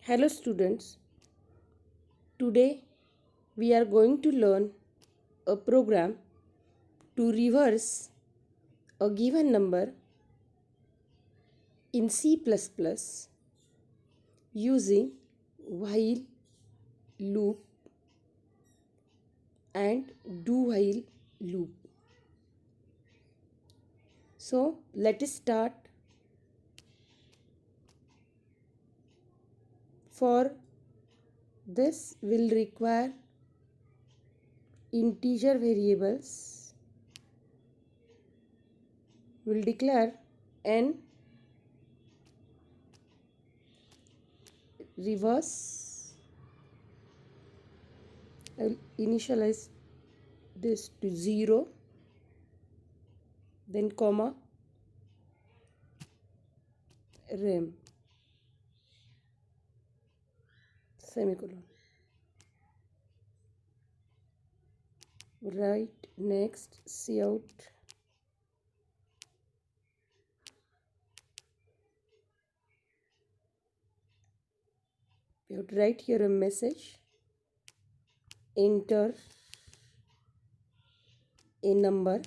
Hello students, today we are going to learn a program to reverse a given number in C++ using while loop and do while loop. So let us start. For this will require integer variables. We'll declare n, reverse. I'll initialize this to 0, then comma, rem, semicolon. Write next cout we have to write here a message, enter a number,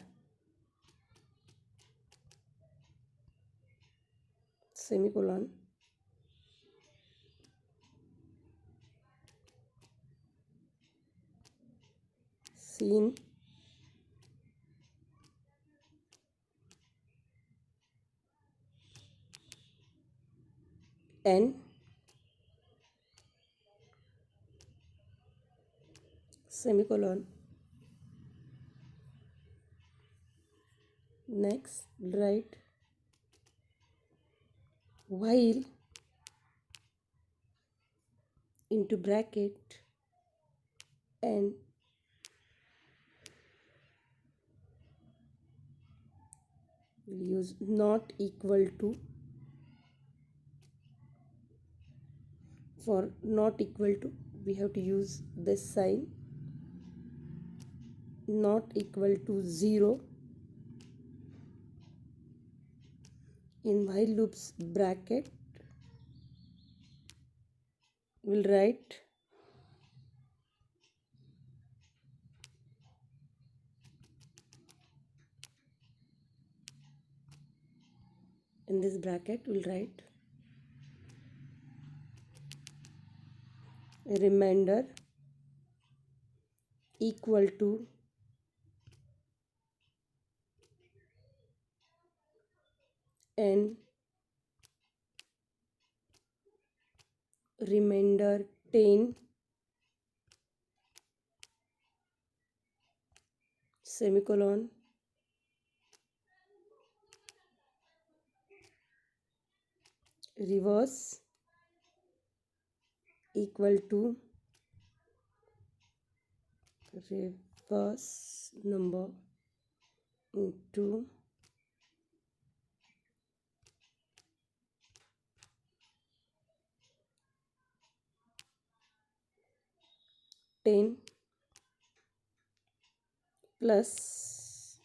semicolon, scene, n, semicolon. Next write while into bracket and we'll use not equal to. For not equal to we have to use this sign, not equal to 0. In while loops bracket we'll write in this bracket we'll write a remainder equal to n remainder 10 semicolon reverse equal to reverse number into 10 plus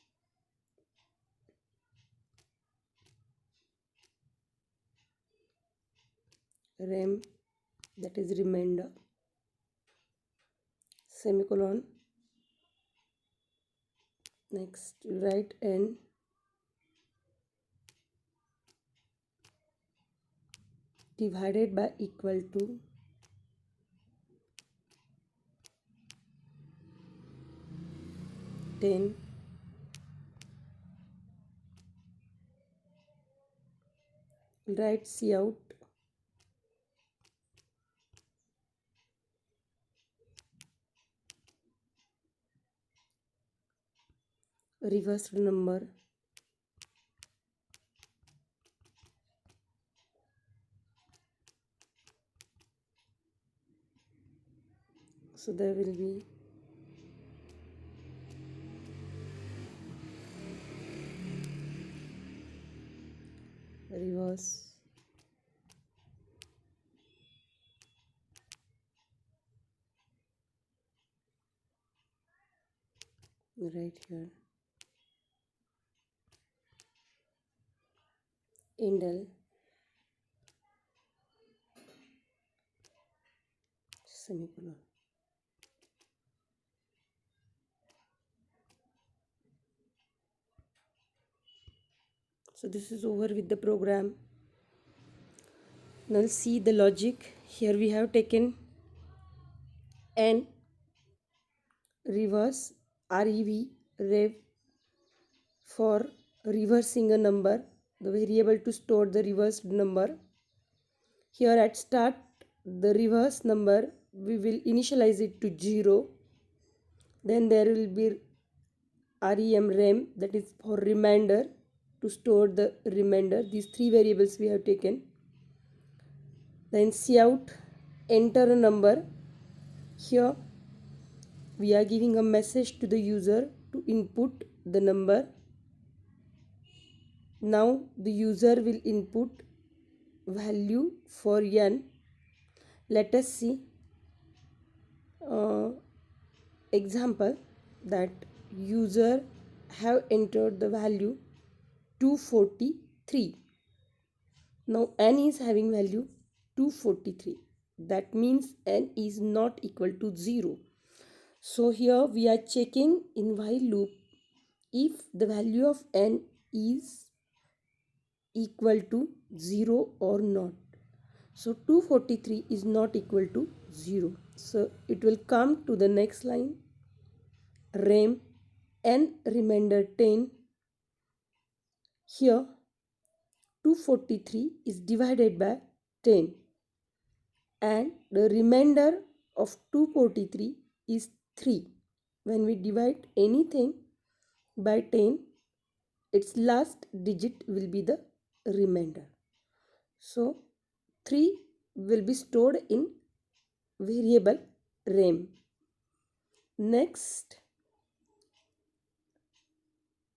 rem, that is remainder, semicolon. Next write n divided by equal to 10 write cout reversed number so there will be reverse right here indel semicolon. So this is over with the program. Now see the logic. Here we have taken n, reverse, rev for reversing a number, the variable to store the reversed number. Here at start, the reverse number, we will initialize it to 0. Then there will be rem, that is for remainder, to store the remainder. These three variables we have taken. Then cout, enter a number. Here we are giving a message to the user to input the number. Now the user will input value for n. Let us see example that user have entered the value 243. Now n is having value 243. That means n is not equal to 0. So here we are checking in while loop if the value of n is equal to 0 or not. So 243 is not equal to 0. So it will come to the next line. Rem n remainder 10. Here 243 is divided by 10 and the remainder of 243 is 3. When we divide anything by 10, its last digit will be the remainder. So 3 will be stored in variable rem. Next,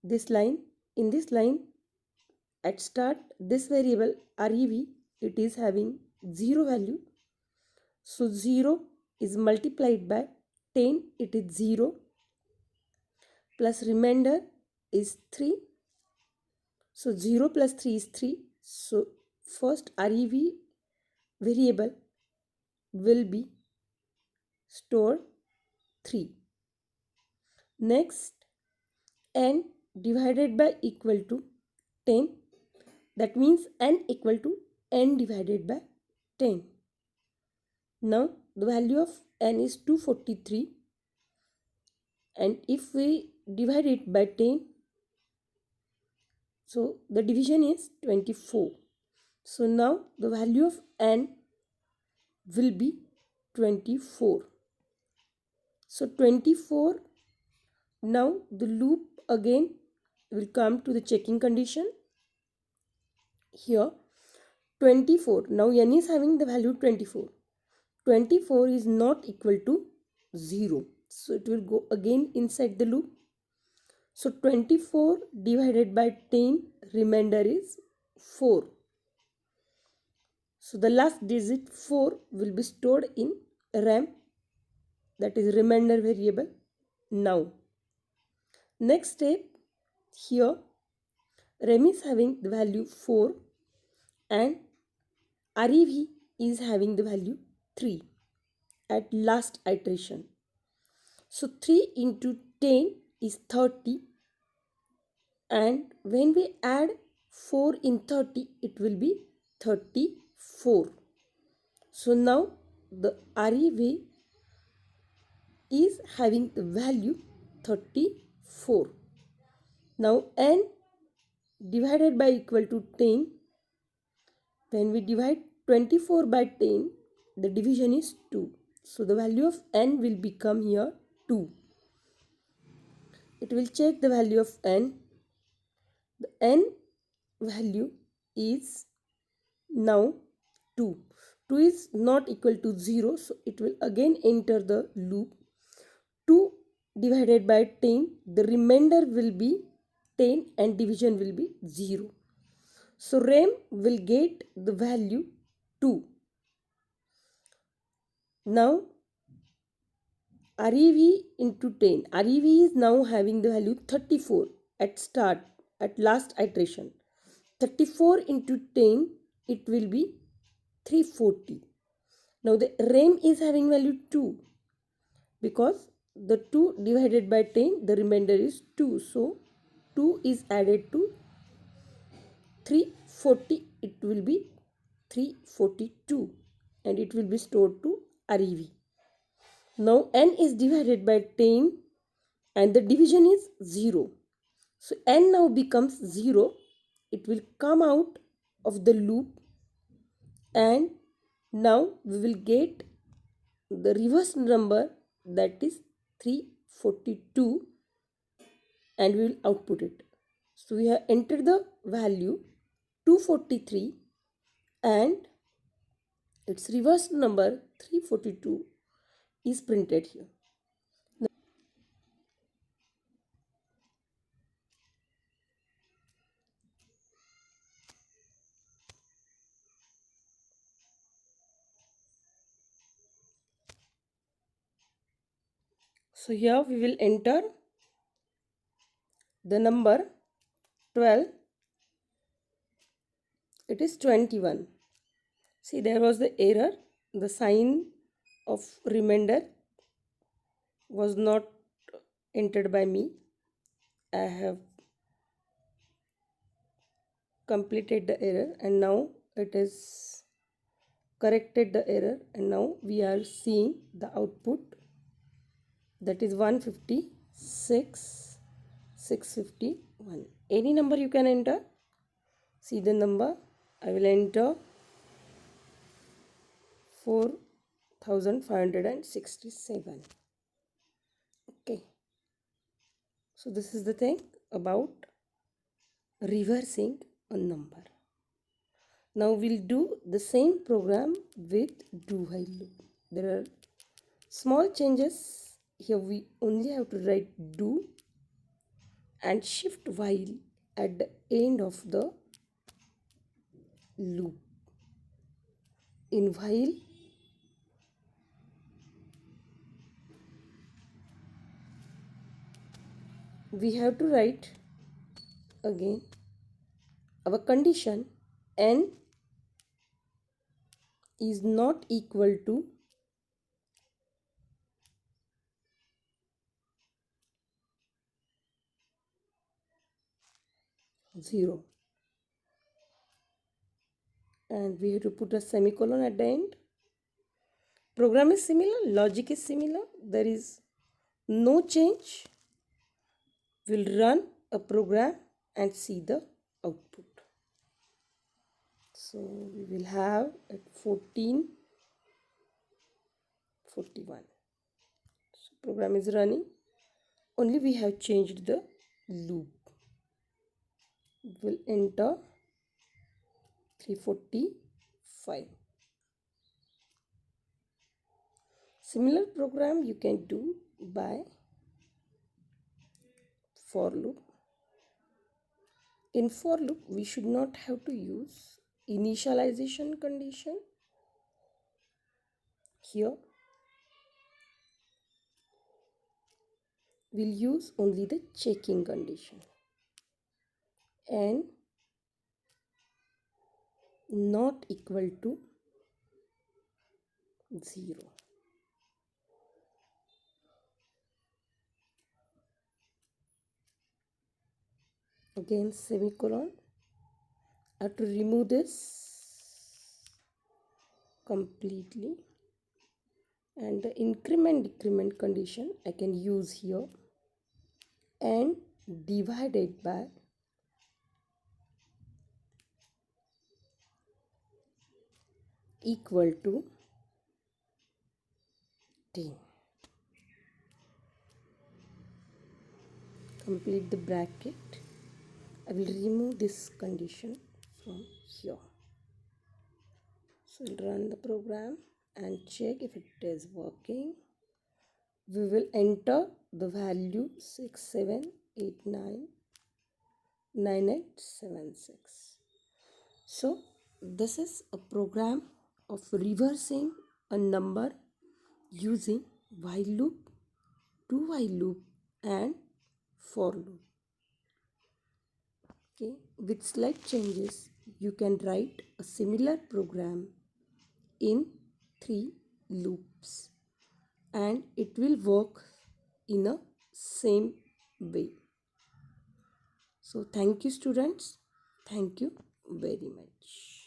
this line, in this line at start, this variable rev, it is having 0 value. So 0 is multiplied by 10, it is 0, plus remainder is 3. So 0 plus 3 is 3. So first rev variable will be stored 3. Next, n divided by equal to 10. That means n equal to n divided by 10. Now the value of n is 243, and if we divide it by 10, so the division is 24. So now the value of n will be 24. So 24, now the loop again will come to the checking condition. Here 24, now n is having the value 24. 24 is not equal to 0. So it will go again inside the loop. So 24 divided by 10, remainder is 4. So the last digit 4 will be stored in rem, that is remainder variable. Now next step, here rem is having the value 4 and rev is having the value 3 at last iteration. So 3 into 10 is 30, and when we add 4 in 30, it will be 34. So now the rev is having the value 34. Now n divided by equal to 10. When we divide 24 by 10, the division is 2. So the value of n will become here 2. It will check the value of n. The n value is now 2. 2 is not equal to 0, so it will again enter the loop. 2 divided by 10, the remainder will be 10 and division will be 0. So rem will get the value 2. Now rev into 10. Rev is now having the value 34 at start, at last iteration. 34 into 10, it will be 340. Now the rem is having value 2 because the 2 divided by 10, the remainder is 2. So 2 is added to 340, it will be 342 and it will be stored to REV. Now n is divided by 10 and the division is 0. So n now becomes 0. It will come out of the loop and now we will get the reverse number, that is 342, and we will output it. So we have entered the value 243 and its reverse number 342 is printed here. So here we will enter the number 12. It is 21. See, there was the error. The sign of remainder was not entered by me. I have completed the error and now it is corrected the error, and now we are seeing the output, that is 156 651. Any number you can enter. See the number. I will enter 4567. Okay, so this is the thing about reversing a number. Now we'll do the same program with do while loop. There are small changes here. We only have to write do and shift while at the end of the loop. In while, we have to write again our condition n is not equal to 0, and we have to put a semicolon at the end. Program is similar, logic is similar, there is no change. We'll run a program and see the output. So we will have at 1441. So program is running, only we have changed the loop. We'll enter 345. Similar program you can do by for loop. In for loop, we should not have to use initialization condition. Here, we'll use only the checking condition and not equal to 0. Again semicolon. I have to remove this completely, and the increment decrement condition I can use here and divided by equal to 10. Complete the bracket. I will remove this condition from here. So we'll run the program and check if it is working. We will enter the value 67899876. So this is a program of reversing a number using while loop, do while loop and for loop. Okay, with slight changes you can write a similar program in 3 loops and it will work in a same way. So thank you students. Thank you very much.